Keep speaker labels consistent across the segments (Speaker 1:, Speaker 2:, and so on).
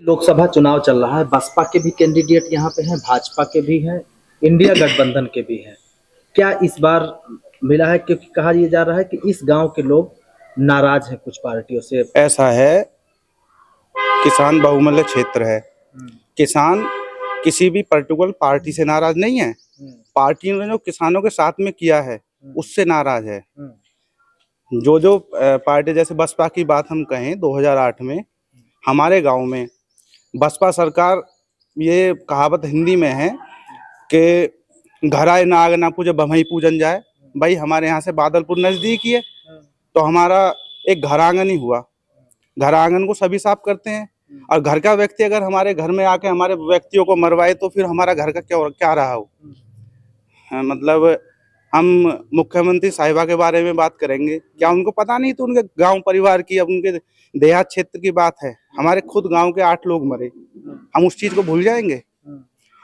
Speaker 1: लोकसभा चुनाव चल रहा है। बसपा के भी कैंडिडेट यहाँ पे हैं, भाजपा के भी हैं, इंडिया गठबंधन के भी हैं। क्या इस बार मिला है? क्योंकि कहा यह जा रहा है कि इस गांव के लोग नाराज हैं कुछ पार्टियों से।
Speaker 2: ऐसा है, किसान बहुमूल्य क्षेत्र है। किसान किसी भी पर्टिकुलर पार्टी से नाराज नहीं है। पार्टी ने जो किसानों के साथ में किया है उससे नाराज है। जो पार्टी, जैसे बसपा की बात हम कहें, 2008 में हमारे गांव में बसपा सरकार, ये कहावत हिंदी में है कि घर आए नाग ना पूजे बम्हई पूजन जाए। भाई हमारे यहाँ से बादलपुर नजदीक ही है, तो हमारा एक घर आंगन ही हुआ। घर आंगन को सभी साफ करते हैं, और घर का व्यक्ति अगर हमारे घर में आके हमारे व्यक्तियों को मरवाए तो फिर हमारा घर का क्या रहा हो। मतलब हम मुख्यमंत्री साहिबा के बारे में बात करेंगे, क्या उनको पता नहीं? तो उनके गांव परिवार की, अब उनके देहात क्षेत्र की बात है। हमारे खुद गांव के 8 लोग मरे, हम उस चीज को भूल जाएंगे?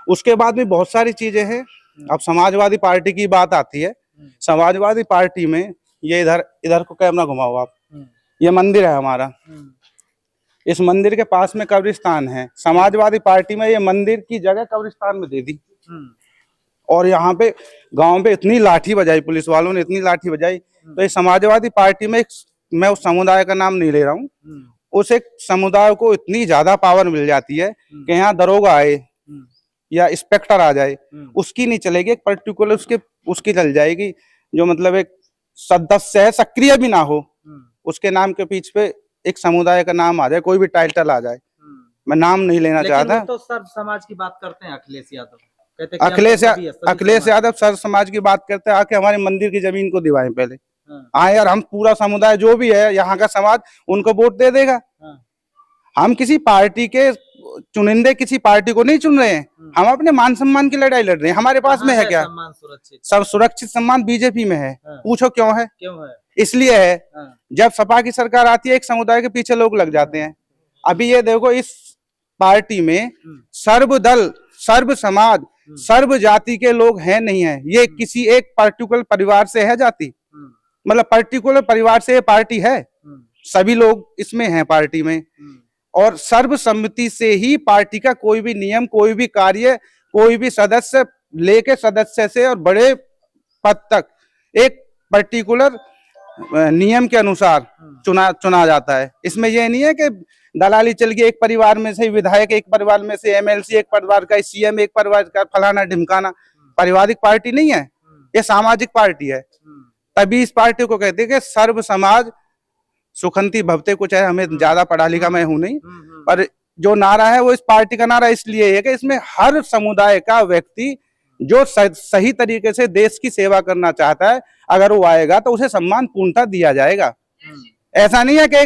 Speaker 2: उसके बाद भी बहुत सारी चीजें हैं। अब समाजवादी पार्टी की बात आती है। समाजवादी पार्टी में ये इधर को कैमरा घुमाओ आप, ये मंदिर है हमारा, इस मंदिर के पास में कब्रिस्तान है। समाजवादी पार्टी में ये मंदिर की जगह कब्रिस्तान में दे दी, और यहाँ पे गांव पे इतनी लाठी बजाई, पुलिस वालों ने इतनी लाठी बजाई। तो ये समाजवादी पार्टी में मैं उस समुदाय का नाम नहीं ले रहा हूँ, उस एक समुदाय को इतनी ज्यादा पावर मिल जाती है कि यहाँ दरोगा आए या इंस्पेक्टर आ जाए, उसकी नहीं चलेगी। एक पर्टिकुलर उसकी चल जाएगी। जो मतलब एक सदस्य है, सक्रिय भी ना हो, उसके नाम के पीछे पे एक समुदाय का नाम आ जाए, कोई भी टाइटल आ जाए। मैं नाम नहीं लेना चाहता।
Speaker 1: तो सर्व समाज की बात करते हैं अखिलेश यादव,
Speaker 2: अखिलेश यादव सर्व समाज की बात करते हैं। आके हमारे मंदिर की जमीन को दिवाएं पहले। आए यार, हम पूरा समुदाय जो भी है यहाँ का समाज, उनको वोट दे देगा। हम किसी पार्टी के चुनिंदे किसी पार्टी को नहीं चुन रहे हैं, हम अपने मान सम्मान की लड़ाई लड़ रहे हैं। हमारे पास में है क्या? सब सुरक्षित सम्मान बीजेपी में है। पूछो क्यों है? इसलिए है, जब सपा की सरकार आती है एक समुदाय के पीछे लोग लग जाते हैं। अभी ये देखो, इस पार्टी में सर्वदल, सर्व समाज, सर्व जाति के लोग हैं नहीं है। ये किसी एक पर्टिकुलर परिवार से है जाति, मतलब पर्टिकुलर परिवार से ये पार्टी है। सभी लोग इसमें हैं पार्टी में, और सर्वसम्मति से ही पार्टी का कोई भी नियम, कोई भी कार्य, कोई भी सदस्य लेके सदस्य से और बड़े पद तक एक पर्टिकुलर नियम के अनुसार चुना जाता है। इसमें यह नहीं है कि दलाली चल गई, एक परिवार में से विधायक, एक परिवार में से एमएलसी, एक परिवार का सीएम, एक परिवार का फलाना ढिमकाना। पारिवारिक पार्टी नहीं है, ये सामाजिक पार्टी है। तभी इस पार्टी को कहते हैं कि सर्व समाज सुखंती भवते। कुछ है, हमें ज्यादा पढ़ा लिखा मैं हूं नहीं, पर जो नारा है वो इस पार्टी का नारा इसलिए है कि इसमें हर समुदाय का व्यक्ति जो सही तरीके से देश की सेवा करना चाहता है, अगर वो आएगा तो उसे सम्मान पूर्णतः दिया जाएगा। ऐसा नहीं है कि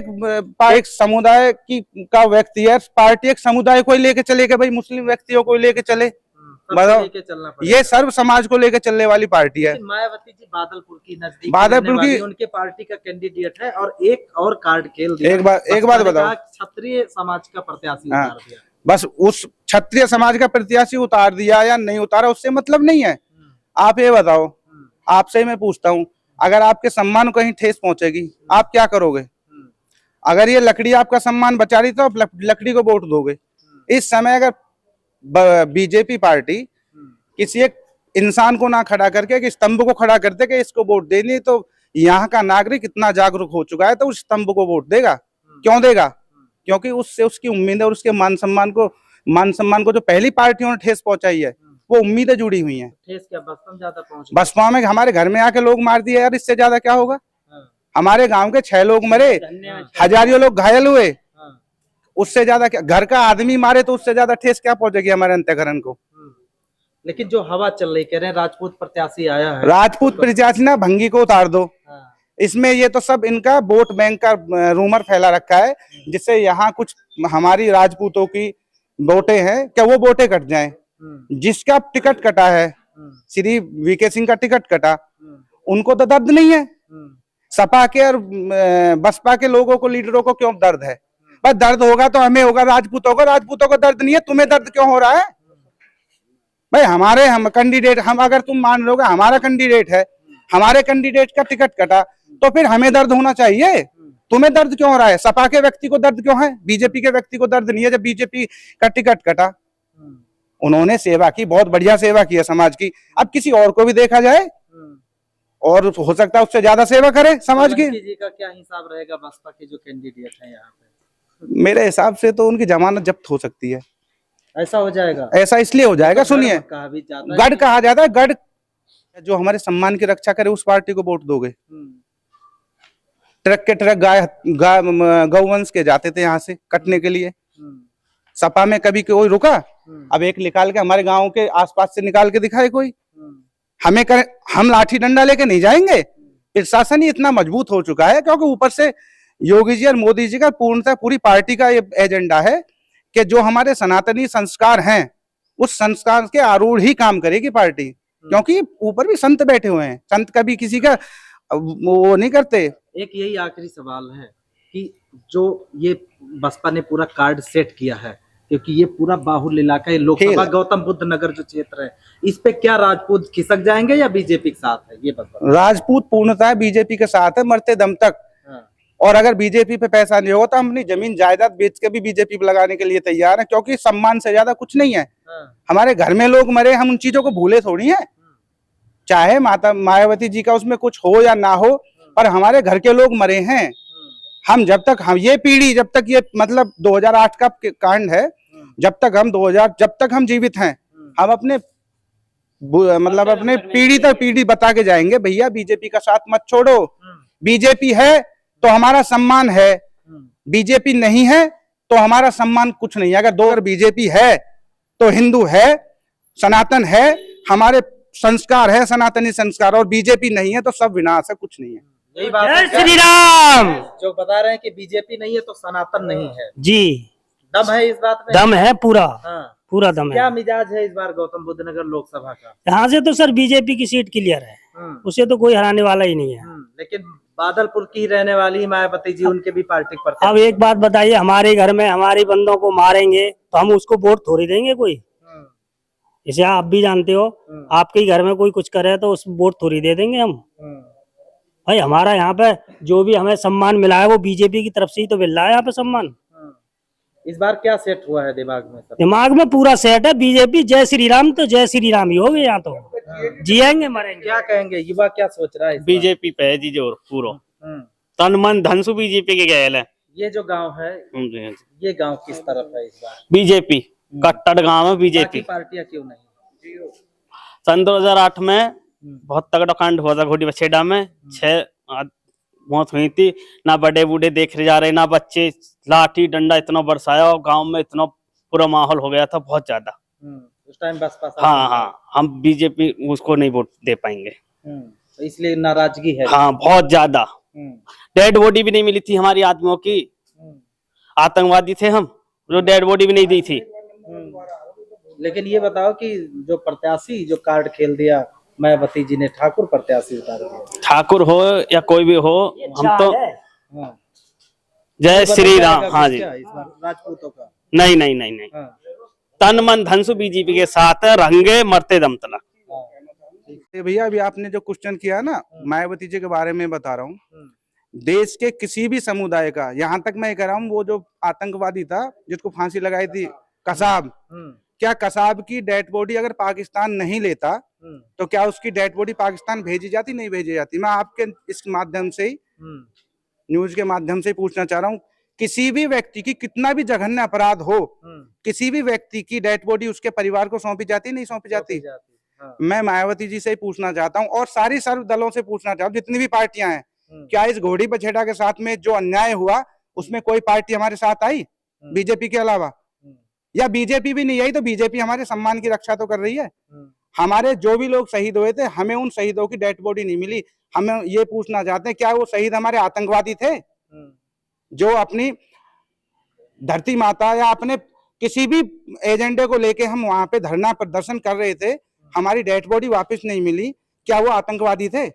Speaker 2: एक समुदाय का व्यक्ति है, पार्टी एक समुदाय को लेके चले कि भाई मुस्लिम व्यक्तियों को लेके चले। बताओ, ये सर्व समाज को लेकर चलने वाली पार्टी है।
Speaker 1: मायावती जी बादलपुर की नजदीक,
Speaker 2: बादलपुर की
Speaker 1: उनके पार्टी का कैंडिडेट है, और एक और कार्ड खेल दिया।
Speaker 2: एक बात बताओ,
Speaker 1: क्षत्रिय समाज का प्रत्याशी उतार दिया।
Speaker 2: बस उस क्षत्रिय समाज का प्रत्याशी उतार दिया या नहीं उतारा उससे मतलब नहीं है। आप ये बताओ, आपसे मैं पूछता हूँ, अगर आपके सम्मान को कहीं ठेस पहुंचेगी, आप क्या करोगे? अगर ये लकड़ी आपका सम्मान बचा रही तो आप लकड़ी को वोट दोगे। इस समय अगर बीजेपी पार्टी किसी एक इंसान को ना खड़ा करके कि स्तंभ को खड़ा करते कि इसको वोट देनी, तो यहाँ का नागरिक इतना जागरूक हो चुका है तो उस स्तंभ को वोट देगा। क्यों देगा? क्योंकि उससे उसकी उम्मीद है, और उसके मान सम्मान को जो पहली पार्टियों ने ठेस पहुंचाई है, वो उम्मीदें जुड़ी हुई हैं।
Speaker 1: ठेस क्या ज्यादा पहुंची?
Speaker 2: बसपा में हमारे घर में आके लोग मार दिए यार, इससे ज्यादा क्या होगा? हमारे गांव के 6 लोग मरे, हजारों लोग घायल हुए, उससे ज्यादा क्या? घर का आदमी मारे तो उससे ज्यादा ठेस क्या पहुंचेगी हमारे अंतःकरण को?
Speaker 1: लेकिन जो हवा चल रही, कह रहे हैं राजपूत प्रत्याशी आया है।
Speaker 2: राजपूत प्रत्याशी ना, भंगी को उतार दो। इसमें ये तो सब इनका वोट बैंक का रूमर फैला रखा है, जिससे यहाँ कुछ हमारी राजपूतों की वोटें हैं, क्या वो वोटें कट जाएं। जिसका टिकट कटा है, श्री वीके सिंह का टिकट कटा, उनको तो दर्द नहीं है। सपा के और बसपा के लोगों को, लीडरों को क्यों दर्द है? बस दर्द होगा तो हमें होगा, राजपूतों को दर्द नहीं है। तुम्हें दर्द क्यों हो रहा है भाई? हम कैंडिडेट, हम अगर तुम मान रहे हो हमारा कैंडिडेट है, हमारे कैंडिडेट का टिकट कटा, तो फिर हमें दर्द होना चाहिए। तुम्हें दर्द क्यों हो रहा है? सपा के व्यक्ति को दर्द क्यों है, बीजेपी के व्यक्ति को दर्द नहीं है? जब बीजेपी का टिकट कटा, उन्होंने सेवा की, बहुत बढ़िया सेवा की है समाज की। अब किसी और को भी देखा जाए और हो सकता है उससे ज्यादा सेवा करे समाज की।
Speaker 1: जी का क्या हिसाब रहेगा बसपा के जो कैंडिडेट है यहाँ पे?
Speaker 2: मेरे हिसाब से तो उनकी जमानत जब्त हो सकती है।
Speaker 1: ऐसा हो जाएगा?
Speaker 2: ऐसा इसलिए हो जाएगा, सुनिए, गढ़ कहा जाता है, गढ़ जो हमारे सम्मान की रक्षा करे उस पार्टी को वोट दोगे। ट्रक के ट्रक गौवंश के जाते थे यहाँ से कटने के लिए, सपा में कभी कोई रुका? अब एक निकाल के हमारे गांव के आसपास से निकाल के दिखाए कोई? हम लाठी डंडा लेके नहीं जाएंगे। प्रशासन ही इतना मजबूत हो चुका है, क्योंकि ऊपर से योगी जी और मोदी जी का पूर्णतः पूरी पार्टी का ये एजेंडा है कि जो हमारे सनातनी संस्कार हैं उस संस्कार के आरूढ़ ही काम करेगी पार्टी। क्योंकि ऊपर भी संत बैठे हुए हैं, संत कभी किसी का वो नहीं करते।
Speaker 1: एक यही आखिरी सवाल है कि जो ये बसपा ने पूरा कार्ड सेट किया है, क्योंकि ये पूरा बाहुल इलाका है, लोकसभा गौतम बुद्ध नगर जो क्षेत्र है, इस पे क्या राजपूत खिसक जाएंगे या बीजेपी के साथ है? ये बता।
Speaker 2: राजपूत पूर्णतः बीजेपी के साथ है, मरते दम तक। और अगर बीजेपी पे पैसा नहीं होगा तो हम अपनी जमीन जायदाद बेच के भी बीजेपी पे लगाने के लिए तैयार है, क्योंकि सम्मान से ज्यादा कुछ नहीं है। हमारे घर में लोग मरे, हम उन चीजों को भूले थोड़ी है। चाहे मायावती जी का उसमें कुछ हो या ना हो, पर हमारे घर के लोग मरे हैं। हम जब तक, हम ये पीढ़ी जब तक, ये मतलब 2008 का कांड है, जब तक हम जीवित हैं, हम अपने मतलब अपने पीढ़ी तक पीढ़ी बता के जाएंगे, भैया बीजेपी का साथ मत छोड़ो। बीजेपी है तो हमारा सम्मान है, बीजेपी नहीं है तो हमारा सम्मान कुछ नहीं है। अगर बीजेपी है तो हिंदू है, सनातन है, हमारे संस्कार है सनातनी संस्कार, और बीजेपी नहीं है तो सब विनाश है, कुछ नहीं है।
Speaker 1: यही बात है।
Speaker 3: जय श्री राम।
Speaker 1: जो बता रहे हैं कि बीजेपी नहीं है तो सनातन नहीं है,
Speaker 3: जी
Speaker 1: दम है इस बात में?
Speaker 3: दम है पूरा।
Speaker 1: हाँ।
Speaker 3: पूरा दम
Speaker 1: क्या
Speaker 3: है।
Speaker 1: मिजाज है इस बार गौतम बुद्ध नगर लोकसभा का?
Speaker 3: यहाँ से तो सर बीजेपी की सीट क्लियर है, उसे तो कोई हराने वाला ही नहीं है।
Speaker 1: लेकिन बादलपुर की रहने वाली मायावती जी, उनके भी पार्टी पर।
Speaker 3: अब एक बात बताइए, हमारे घर में हमारे बंदों को मारेंगे तो हम उसको वोट थोड़ी देंगे कोई? इसे आप भी जानते हो, आपके ही घर में कोई कुछ करे तो उस वोट थोड़ी दे देंगे हम? भाई हमारा यहाँ पे जो भी हमें सम्मान मिला है वो बीजेपी की तरफ से ही तो मिल रहा है यहाँ पे सम्मान।
Speaker 1: इस बार क्या सेट हुआ है दिमाग में?
Speaker 3: दिमाग में पूरा सेट है, बीजेपी जय श्री राम तो जय श्री राम ही होगे यहाँ तो। जिएंगे मरेंगे।
Speaker 1: क्या कहेंगे, युवा क्या सोच रहा है?
Speaker 4: बीजेपी पे है जी जोर पूरा, तन मन धन सु बीजेपी के गैल है।
Speaker 1: ये जो गांव है, ये गांव किस तरफ है इस बार?
Speaker 4: बीजेपी कट्टर गांव है बीजेपी।
Speaker 1: पार्टियां क्यों नहीं?
Speaker 4: सन 2008 में बहुत तगड़ा कांड हुआ था घोटी बछेड़ा में, 6 मौत हुई थी। ना बड़े बूढ़े देख जा रहे, ना बच्चे, लाठी डंडा इतना बरसाया और गांव में इतना पूरा माहौल हो गया था बहुत ज्यादा।
Speaker 1: उस टाइम बसपा।
Speaker 4: हाँ, हम बीजेपी उसको नहीं वोट दे पाएंगे,
Speaker 1: तो इसलिए नाराजगी है।
Speaker 4: हाँ बहुत ज्यादा। डेड बॉडी भी नहीं मिली थी हमारी आदमियों की, आतंकवादी थे हम, जो डेड बॉडी भी नहीं दी थी।
Speaker 1: लेकिन ये बताओ कि जो प्रत्याशी जो कार्ड खेल दिया मायावती जी ने, ठाकुर प्रत्याशी उतार दिया,
Speaker 4: ठाकुर हो या कोई भी हो, हम तो जय श्री राम। हाँ जी,
Speaker 1: राजपूतों का
Speaker 4: नहीं नहीं नहीं नहीं, तन मन धन सु बीजेपी के साथ रहेंगे मरते दम तक।
Speaker 2: भैया अभी आपने जो क्वेश्चन किया ना मायावती जी के बारे में बता रहा हूँ, देश के किसी भी समुदाय का, यहाँ तक मैं कह रहा हूँ, वो जो आतंकवादी था जिसको फांसी लगाई थी कसाब, क्या कसाब की डेड बॉडी अगर पाकिस्तान नहीं लेता तो क्या उसकी डेड बॉडी पाकिस्तान भेजी जाती? नहीं भेजी जाती। मैं आपके इस माध्यम से ही, न्यूज के माध्यम से पूछना चाह रहा हूँ, किसी भी व्यक्ति की कितना भी जघन्य अपराध हो, किसी भी व्यक्ति की डेड बॉडी उसके परिवार को सौंपी जाती? नहीं सौंपी जाती। मैं मायावती जी से ही पूछना चाहता हूँ और सारी सर्व दलों से पूछना चाहता हूँ, जितनी भी पार्टियां हैं, क्या इस घोड़ी बछेड़ा के साथ में जो अन्याय हुआ उसमें कोई पार्टी हमारे साथ आई बीजेपी के अलावा? या बीजेपी भी नहीं आई तो बीजेपी हमारे सम्मान की रक्षा तो कर रही है? हमारे जो भी लोग शहीद हुए थे, हमें उन शहीदों की डेड बॉडी नहीं मिली। हमें ये पूछना चाहते हैं, क्या वो शहीद हमारे आतंकवादी थे जो अपनी धरती माता या अपने किसी भी एजेंडे को लेके हम वहां पे धरना प्रदर्शन कर रहे थे, हमारी डेड बॉडी वापस नहीं मिली, क्या वो आतंकवादी थे?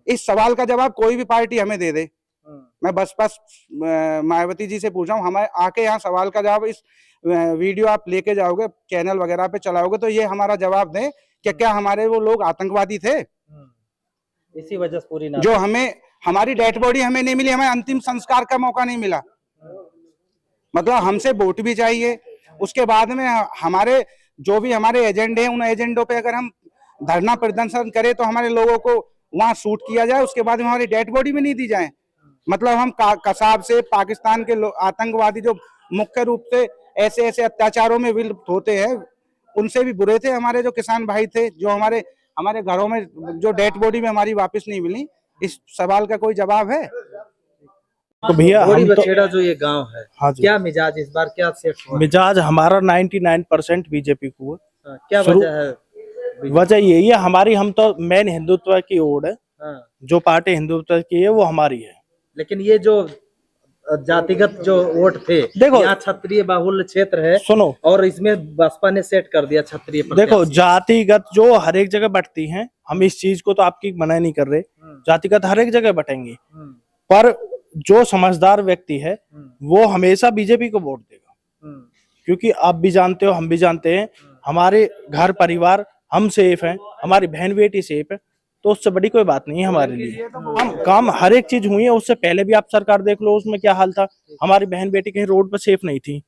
Speaker 2: इस सवाल का जवाब कोई भी पार्टी हमें दे दे। मैं बसपा मायावती जी से पूछ रहा हूँ, हमारे आके यहाँ सवाल का जवाब, इस वीडियो आप लेके जाओगे चैनल वगैरह पे चलाओगे तो ये हमारा जवाब दें कि क्या हमारे वो लोग आतंकवादी थे?
Speaker 1: इसी वजह से पूरी ना
Speaker 2: जो हमें हमारी डेड बॉडी हमें नहीं मिली, हमें अंतिम संस्कार का मौका नहीं मिला। मतलब हमसे वोट भी चाहिए, उसके बाद में हमारे जो भी हमारे एजेंडे हैं उन एजेंडों पे अगर हम धरना प्रदर्शन करें तो हमारे लोगों को वहां शूट किया जाए, उसके बाद में हमारी डेड बॉडी भी नहीं दी जाए। मतलब हम कसाब से पाकिस्तान के आतंकवादी जो मुख्य रूप से ऐसे ऐसे अत्याचारों में विलुप्त होते हैं, उनसे भी बुरे थे हमारे जो किसान भाई थे, जो हमारे घरों में जो डेड बॉडी में हमारी वापस नहीं मिली। इस सवाल का कोई जवाब है?
Speaker 5: तो भैया
Speaker 1: घोड़ी
Speaker 5: हम तो
Speaker 1: बछेड़ा जो ये गांव है,
Speaker 5: हाँ जी,
Speaker 1: क्या मिजाज इस बार क्या सेट हुआ?
Speaker 5: मिजाज हमारा 99% बीजेपी को है।
Speaker 1: क्या
Speaker 5: शुरू-
Speaker 1: वजह है?
Speaker 5: वजह यही है हमारी, हम तो मेन हिंदुत्व की ओर है,
Speaker 1: हाँ,
Speaker 5: जो पार्टी हिंदुत्व की है वो हमारी है।
Speaker 1: लेकिन ये जो जातिगत जो वोट थे,
Speaker 5: देखो,
Speaker 1: यहाँ क्षत्रिय बाहुल्य क्षेत्र है
Speaker 5: सुनो,
Speaker 1: और इसमें बसपा ने सेट कर दिया क्षत्रिय
Speaker 5: देखो
Speaker 1: प्रत्याशी।
Speaker 5: जातिगत जो हर एक जगह बटती हैं, हम इस चीज को तो आपकी मना नहीं कर रहे, जातिगत हर एक जगह बटेंगी, पर जो समझदार व्यक्ति है वो हमेशा बीजेपी को वोट देगा। क्योंकि आप भी जानते हो, हम भी जानते हैं, हमारे घर परिवार हम सेफ हैं, हमारी बहन बेटी सेफ है, तो उससे बड़ी कोई बात नहीं है हमारे लिए। हम काम हर एक चीज हुई है, उससे पहले भी आप सरकार देख लो, उसमें क्या हाल था, हमारी बहन बेटी कहीं रोड पर सेफ नहीं थी,